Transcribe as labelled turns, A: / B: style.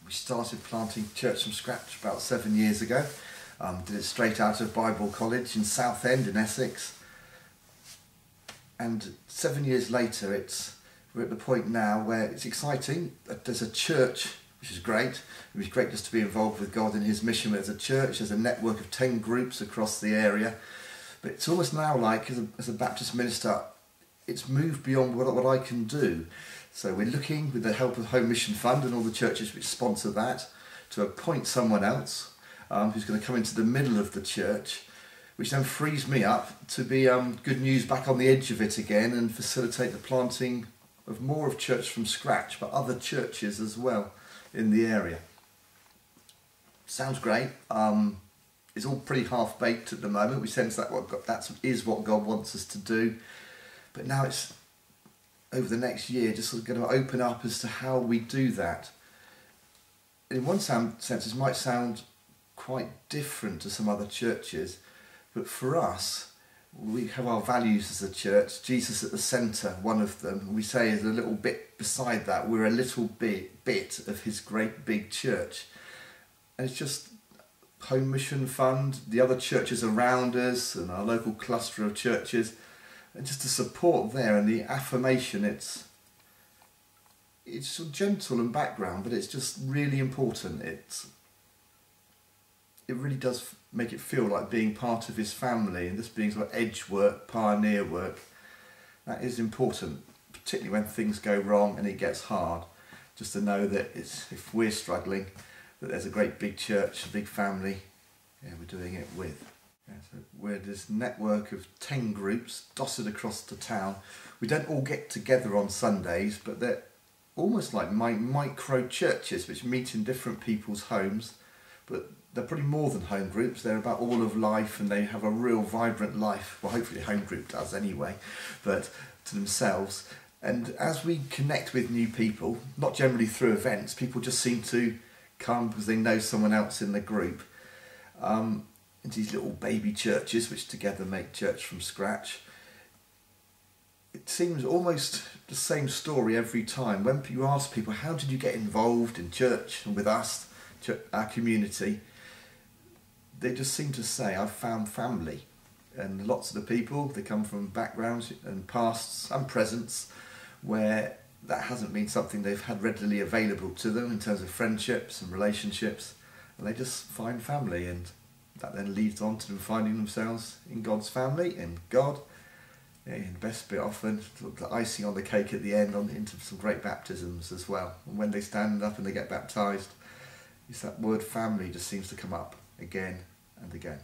A: We started planting church from scratch about 7 years ago. Did it straight out of Bible College in Southend in Essex. And 7 years later, we're at the point now where it's exciting. There's a church, which is great. It was great just to be involved with God in his mission. There's a church, there's a network of 10 groups across the area. But it's almost now like, as a Baptist minister, it's moved beyond what I can do. So we're looking, with the help of Home Mission Fund and all the churches which sponsor that, to appoint someone else who's going to come into the middle of the church, which then frees me up to be good news back on the edge of it again and facilitate the planting of more of church from scratch, but other churches as well in the area. Sounds great. It's all pretty half-baked at the moment. We sense that that is what God wants us to do. But now it's, over the next year, just sort of going to open up as to how we do that. In one sense, it might sound quite different to some other churches, but for us, we have our values as a church, Jesus at the centre, one of them. We say as a little bit beside that, we're a little bit of his great big church. And it's just Home Mission Fund, the other churches around us and our local cluster of churches, and just the support there and the affirmation. It's sort of gentle and background, but it's just really important. It really does make it feel like being part of his family, and this being sort of edge work, pioneer work. That is important, particularly when things go wrong and it gets hard, just to know that if we're struggling, that there's a great big church, a big family, we're doing it with. So we're this network of 10 groups dotted across the town. We don't all get together on Sundays, but they're almost like micro churches which meet in different people's homes, but they're probably more than home groups. They're about all of life, and they have a real vibrant life. Well, hopefully home group does anyway, but to themselves. And as we connect with new people, not generally through events, people just seem to come because they know someone else in the group. Into these little baby churches which together make church from scratch. It seems almost the same story every time. When you ask people, how did you get involved in church and with us, our community, they just seem to say, I've found family. And lots of the people, they come from backgrounds and pasts and presents where that hasn't been something they've had readily available to them in terms of friendships and relationships, and they just find family, and that then leads on to them finding themselves in God's family, in God. And the best bit often, the icing on the cake at the end, into some great baptisms as well. And when they stand up and they get baptised, it's that word family just seems to come up again and again.